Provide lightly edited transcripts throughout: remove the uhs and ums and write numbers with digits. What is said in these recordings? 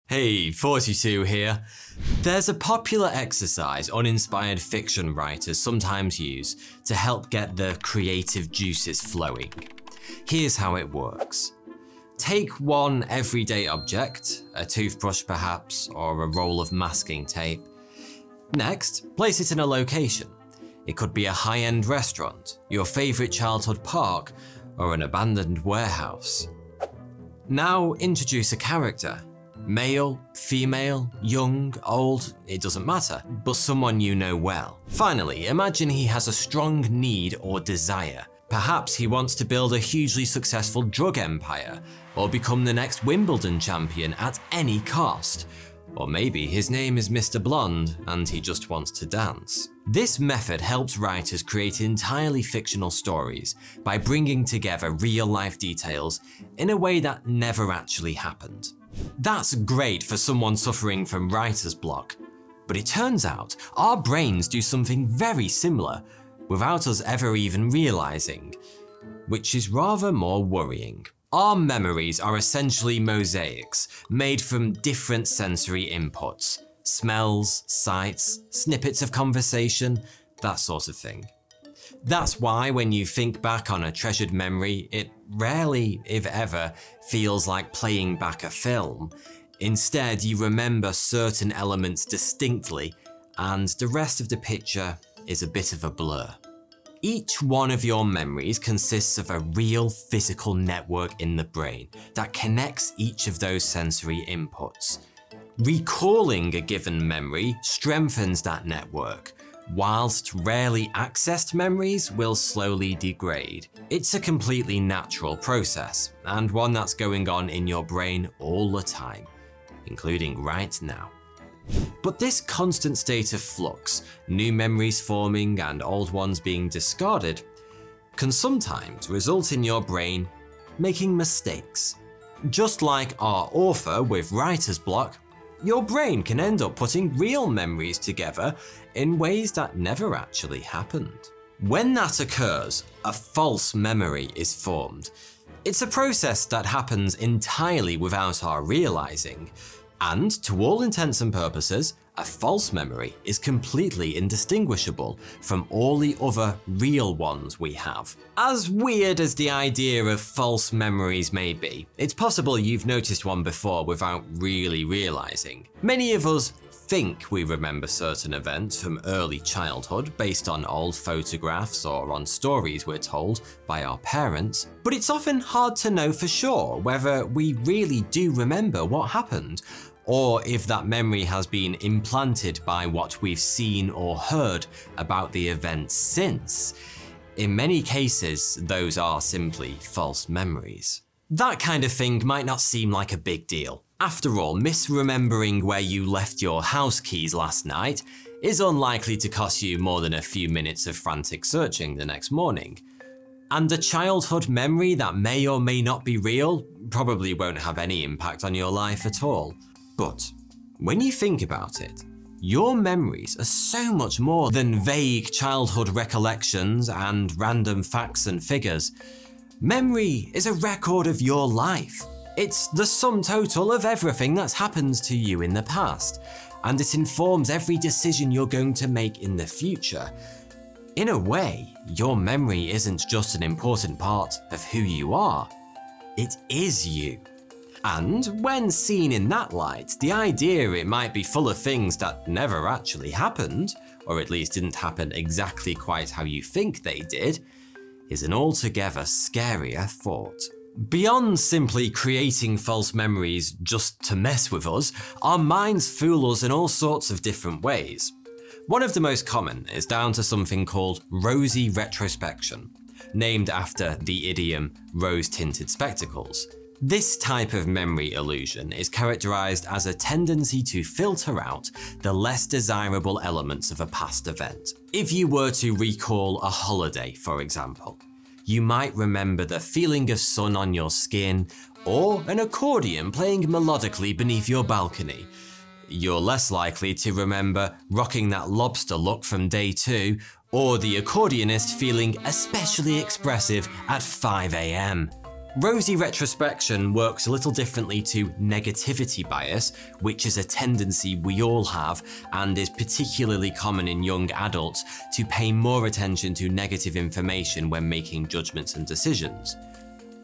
Hey, 42 here. There's a popular exercise uninspired fiction writers sometimes use to help get the creative juices flowing. Here's how it works. Take one everyday object, a toothbrush perhaps, or a roll of masking tape. Next, place it in a location. It could be a high-end restaurant, your favorite childhood park, or an abandoned warehouse. Now introduce a character. Male, female, young, old, it doesn't matter, but someone you know well. Finally, imagine he has a strong need or desire. Perhaps he wants to build a hugely successful drug empire, or become the next Wimbledon champion at any cost. Or maybe his name is Mr. Blonde and he just wants to dance. This method helps writers create entirely fictional stories by bringing together real-life details in a way that never actually happened. That's great for someone suffering from writer's block, but it turns out our brains do something very similar without us ever even realizing, which is rather more worrying. Our memories are essentially mosaics made from different sensory inputs, smells, sights, snippets of conversation, that sort of thing. That's why when you think back on a treasured memory, it rarely, if ever, feels like playing back a film. Instead, you remember certain elements distinctly, and the rest of the picture is a bit of a blur. Each one of your memories consists of a real physical network in the brain that connects each of those sensory inputs. Recalling a given memory strengthens that network, whilst rarely accessed memories will slowly degrade. It's a completely natural process, and one that's going on in your brain all the time, including right now. But this constant state of flux, new memories forming and old ones being discarded, can sometimes result in your brain making mistakes. Just like our author with writer's block, your brain can end up putting real memories together in ways that never actually happened. When that occurs, a false memory is formed. It's a process that happens entirely without our realizing. And to all intents and purposes, a false memory is completely indistinguishable from all the other real ones we have. As weird as the idea of false memories may be, it's possible you've noticed one before without really realizing. Many of us think we remember certain events from early childhood based on old photographs or on stories we're told by our parents, but it's often hard to know for sure whether we really do remember what happened, or if that memory has been implanted by what we've seen or heard about the events since. In many cases, those are simply false memories. That kind of thing might not seem like a big deal. After all, misremembering where you left your house keys last night is unlikely to cost you more than a few minutes of frantic searching the next morning. And a childhood memory that may or may not be real probably won't have any impact on your life at all. But when you think about it, your memories are so much more than vague childhood recollections and random facts and figures. Memory is a record of your life. It's the sum total of everything that's happened to you in the past, and it informs every decision you're going to make in the future. In a way, your memory isn't just an important part of who you are, it is you. And when seen in that light, the idea it might be full of things that never actually happened, or at least didn't happen exactly quite how you think they did, is an altogether scarier thought. Beyond simply creating false memories just to mess with us, our minds fool us in all sorts of different ways. One of the most common is down to something called Rosy retrospection, named after the idiom rose-tinted spectacles. This type of memory illusion is characterized as a tendency to filter out the less desirable elements of a past event. If you were to recall a holiday, for example, you might remember the feeling of sun on your skin or an accordion playing melodically beneath your balcony. You're less likely to remember rocking that lobster look from day 2 or the accordionist feeling especially expressive at 5 AM. Rosy retrospection works a little differently to negativity bias, which is a tendency we all have and is particularly common in young adults to pay more attention to negative information when making judgments and decisions.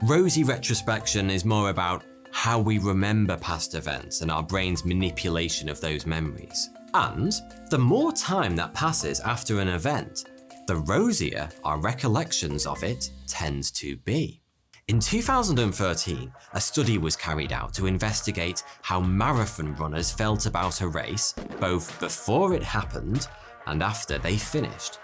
Rosy retrospection is more about how we remember past events and our brain's manipulation of those memories. And the more time that passes after an event, the rosier our recollections of it tends to be. In 2013, a study was carried out to investigate how marathon runners felt about a race, both before it happened and after they finished.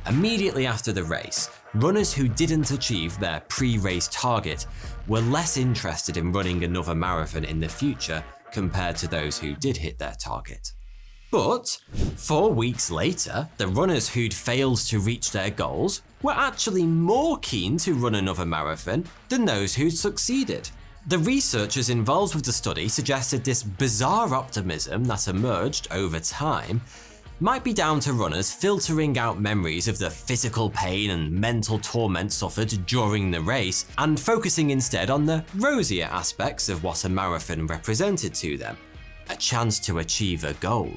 Immediately after the race, runners who didn't achieve their pre-race target were less interested in running another marathon in the future compared to those who did hit their target. But 4 weeks later, the runners who'd failed to reach their goals were actually more keen to run another marathon than those who'd succeeded. The researchers involved with the study suggested this bizarre optimism that emerged over time might be down to runners filtering out memories of the physical pain and mental torment suffered during the race and focusing instead on the rosier aspects of what a marathon represented to them, a chance to achieve a goal.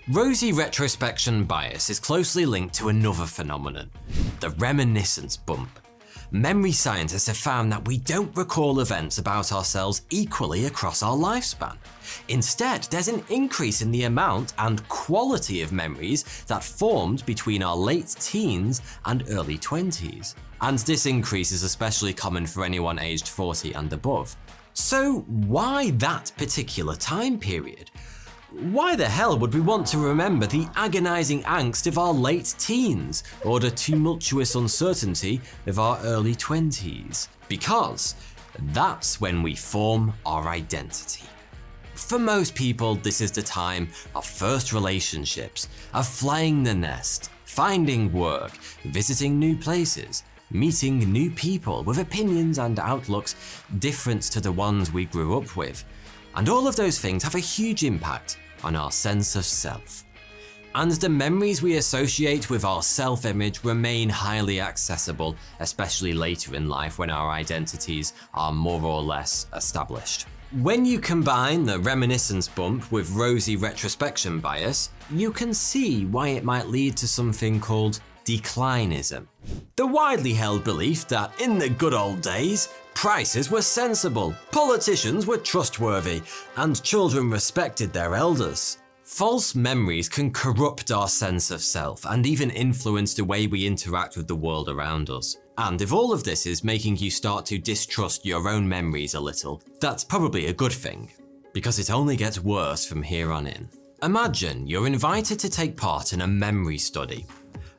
Rosy retrospection bias is closely linked to another phenomenon, the reminiscence bump. Memory scientists have found that we don't recall events about ourselves equally across our lifespan. Instead, there's an increase in the amount and quality of memories that formed between our late teens and early 20s. And this increase is especially common for anyone aged 40 and above. So why that particular time period? Why the hell would we want to remember the agonizing angst of our late teens or the tumultuous uncertainty of our early 20s? Because that's when we form our identity. For most people, this is the time of first relationships, of flying the nest, finding work, visiting new places, meeting new people with opinions and outlooks different to the ones we grew up with. And all of those things have a huge impact on our sense of self. And the memories we associate with our self-image remain highly accessible, especially later in life when our identities are more or less established. When you combine the reminiscence bump with rosy retrospection bias, you can see why it might lead to something called declinism. The widely held belief that in the good old days, prices were sensible, politicians were trustworthy, and children respected their elders. False memories can corrupt our sense of self and even influence the way we interact with the world around us. And if all of this is making you start to distrust your own memories a little, that's probably a good thing, because it only gets worse from here on in. Imagine you're invited to take part in a memory study,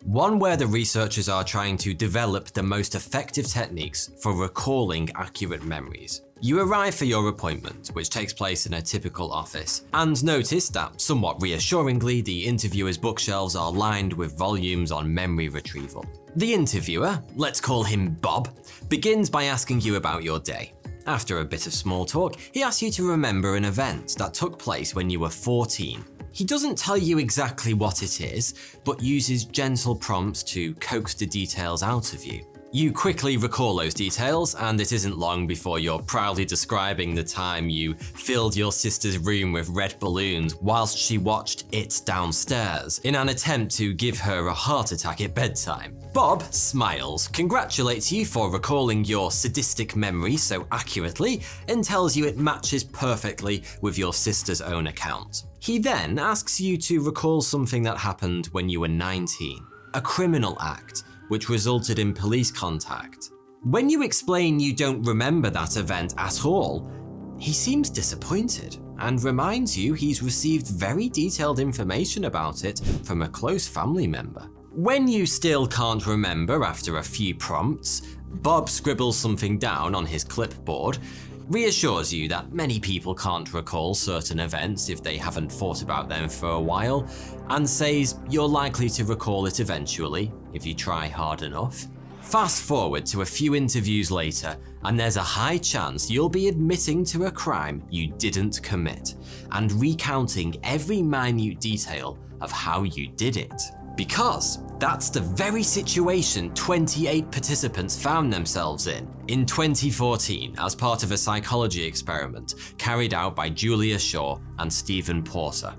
one where the researchers are trying to develop the most effective techniques for recalling accurate memories. You arrive for your appointment, which takes place in a typical office, and notice that, somewhat reassuringly, the interviewer's bookshelves are lined with volumes on memory retrieval. The interviewer, let's call him Bob, begins by asking you about your day. After a bit of small talk, he asks you to remember an event that took place when you were 14. He doesn't tell you exactly what it is, but uses gentle prompts to coax the details out of you. You quickly recall those details, and it isn't long before you're proudly describing the time you filled your sister's room with red balloons whilst she watched It downstairs in an attempt to give her a heart attack at bedtime. Bob smiles, congratulates you for recalling your sadistic memory so accurately, and tells you it matches perfectly with your sister's own account. He then asks you to recall something that happened when you were 19, a criminal act which resulted in police contact. When you explain you don't remember that event at all, he seems disappointed and reminds you he's received very detailed information about it from a close family member. When you still can't remember after a few prompts, Bob scribbles something down on his clipboard, reassures you that many people can't recall certain events if they haven't thought about them for a while, and says you're likely to recall it eventually if you try hard enough. Fast forward to a few interviews later, and there's a high chance you'll be admitting to a crime you didn't commit, and recounting every minute detail of how you did it. Because that's the very situation 28 participants found themselves in 2014 as part of a psychology experiment carried out by Julia Shaw and Stephen Porter.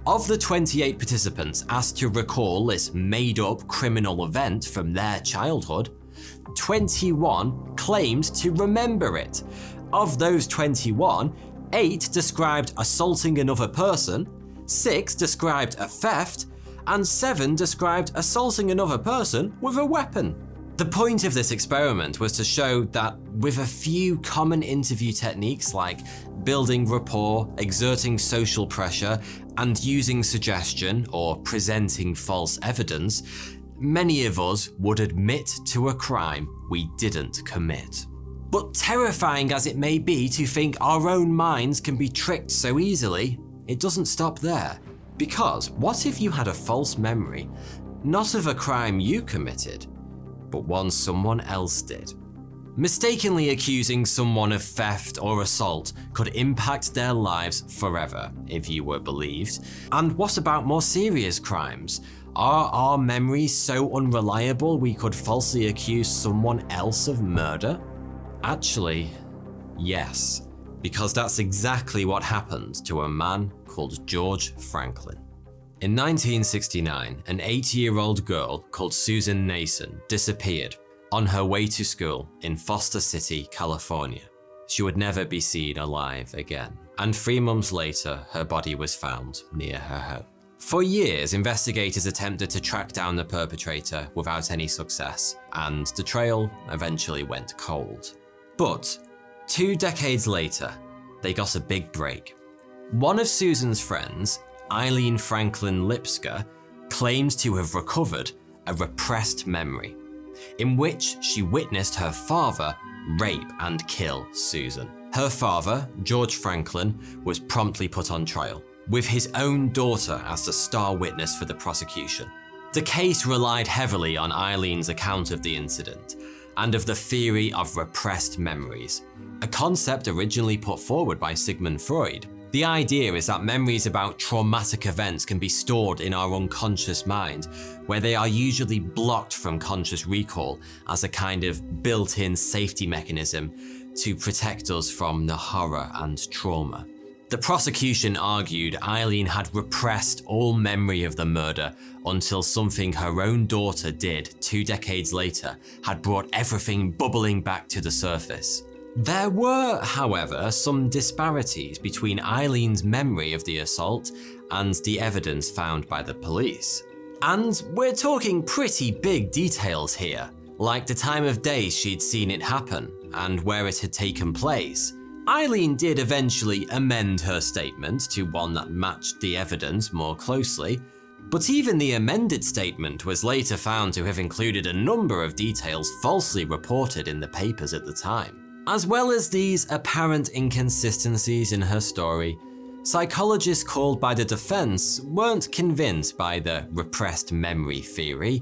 Of the 28 participants asked to recall this made-up criminal event from their childhood, 21 claimed to remember it. Of those 21, 8 described assaulting another person, 6 described a theft, and 7 described assaulting another person with a weapon. The point of this experiment was to show that with a few common interview techniques like building rapport, exerting social pressure, and using suggestion or presenting false evidence, many of us would admit to a crime we didn't commit. But terrifying as it may be to think our own minds can be tricked so easily, it doesn't stop there. Because what if you had a false memory, not of a crime you committed, but one someone else did? Mistakenly accusing someone of theft or assault could impact their lives forever, if you were believed. And what about more serious crimes? Are our memories so unreliable we could falsely accuse someone else of murder? Actually, yes, because that's exactly what happened to a man called George Franklin. In 1969, an 8-year-old girl called Susan Nason disappeared on her way to school in Foster City, California. She would never be seen alive again, and 3 months later, her body was found near her home. For years, investigators attempted to track down the perpetrator without any success, and the trail eventually went cold. But 2 decades later, they got a big break. One of Susan's friends, Eileen Franklin Lipsker, claims to have recovered a repressed memory, in which she witnessed her father rape and kill Susan. Her father, George Franklin, was promptly put on trial, with his own daughter as the star witness for the prosecution. The case relied heavily on Eileen's account of the incident, and of the theory of repressed memories, a concept originally put forward by Sigmund Freud. The idea is that memories about traumatic events can be stored in our unconscious mind, where they are usually blocked from conscious recall as a kind of built-in safety mechanism to protect us from the horror and trauma. The prosecution argued Eileen had repressed all memory of the murder until something her own daughter did 2 decades later had brought everything bubbling back to the surface. There were, however, some disparities between Eileen's memory of the assault and the evidence found by the police. And we're talking pretty big details here, like the time of day she'd seen it happen and where it had taken place. Eileen did eventually amend her statement to one that matched the evidence more closely, but even the amended statement was later found to have included a number of details falsely reported in the papers at the time. As well as these apparent inconsistencies in her story, psychologists called by the defense weren't convinced by the repressed memory theory.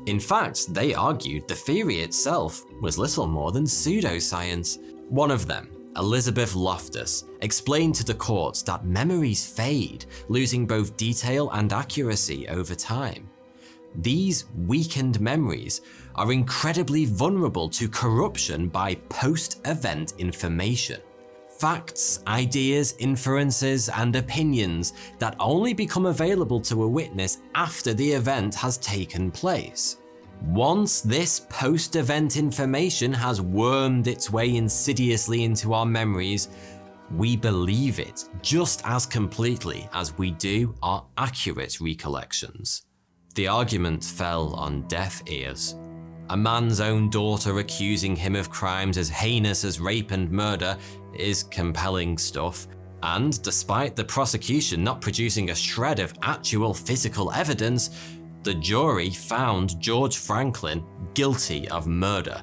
In fact, they argued the theory itself was little more than pseudoscience. One of them, Elizabeth Loftus, explained to the courts that memories fade, losing both detail and accuracy over time. These weakened memories are incredibly vulnerable to corruption by post-event information. Facts, ideas, inferences, and opinions that only become available to a witness after the event has taken place. Once this post-event information has wormed its way insidiously into our memories, we believe it just as completely as we do our accurate recollections. The argument fell on deaf ears. A man's own daughter accusing him of crimes as heinous as rape and murder is compelling stuff, and despite the prosecution not producing a shred of actual physical evidence, the jury found George Franklin guilty of murder,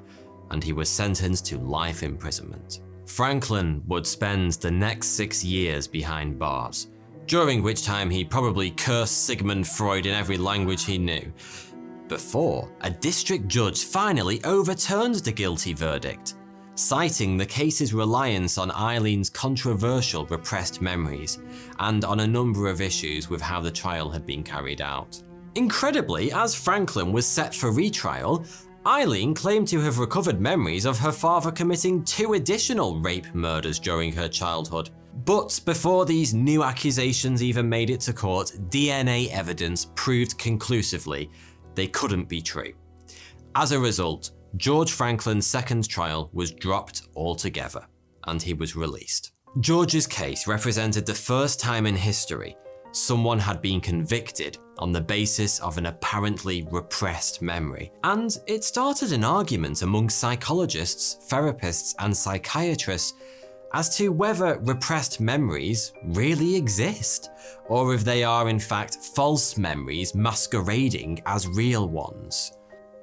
and he was sentenced to life imprisonment. Franklin would spend the next 6 years behind bars, during which time he probably cursed Sigmund Freud in every language he knew, before a district judge finally overturned the guilty verdict, citing the case's reliance on Eileen's controversial repressed memories and on a number of issues with how the trial had been carried out. Incredibly, as Franklin was set for retrial, Eileen claimed to have recovered memories of her father committing 2 additional rape murders during her childhood. But before these new accusations even made it to court, DNA evidence proved conclusively they couldn't be true. As a result, George Franklin's second trial was dropped altogether, and he was released. George's case represented the first time in history someone had been convicted on the basis of an apparently repressed memory, and it started an argument among psychologists, therapists, and psychiatrists as to whether repressed memories really exist, or if they are in fact false memories masquerading as real ones.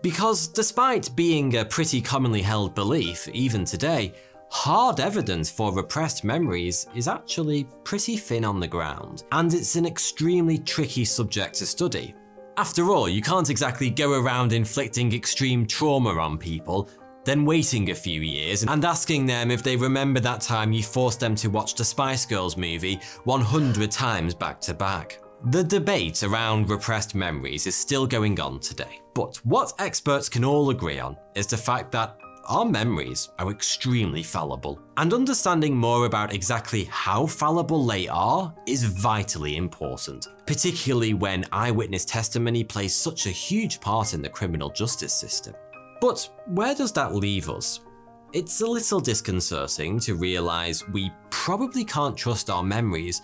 Because despite being a pretty commonly held belief even today, hard evidence for repressed memories is actually pretty thin on the ground, and it's an extremely tricky subject to study. After all, you can't exactly go around inflicting extreme trauma on people, then waiting a few years and asking them if they remember that time you forced them to watch the Spice Girls movie 100 times back to back. The debate around repressed memories is still going on today, but what experts can all agree on is the fact that our memories are extremely fallible, and understanding more about exactly how fallible they are is vitally important, particularly when eyewitness testimony plays such a huge part in the criminal justice system. But where does that leave us? It's a little disconcerting to realise we probably can't trust our memories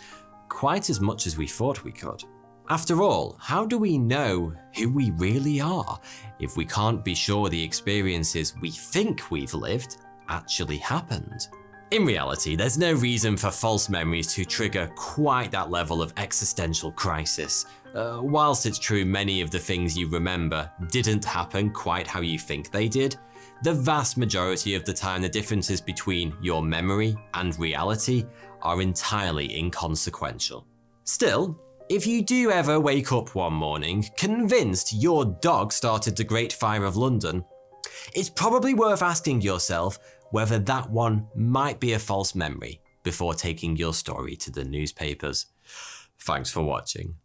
quite as much as we thought we could. After all, how do we know who we really are if we can't be sure the experiences we think we've lived actually happened? In reality, there's no reason for false memories to trigger quite that level of existential crisis. Whilst it's true many of the things you remember didn't happen quite how you think they did, the vast majority of the time the differences between your memory and reality are entirely inconsequential. Still, if you do ever wake up one morning convinced your dog started the Great Fire of London, it's probably worth asking yourself whether that one might be a false memory before taking your story to the newspapers. Thanks for watching.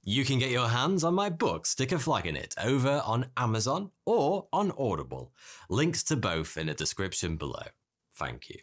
You can get your hands on my book, Stick a Flag in It, over on Amazon or on Audible. Links to both in the description below. Thank you.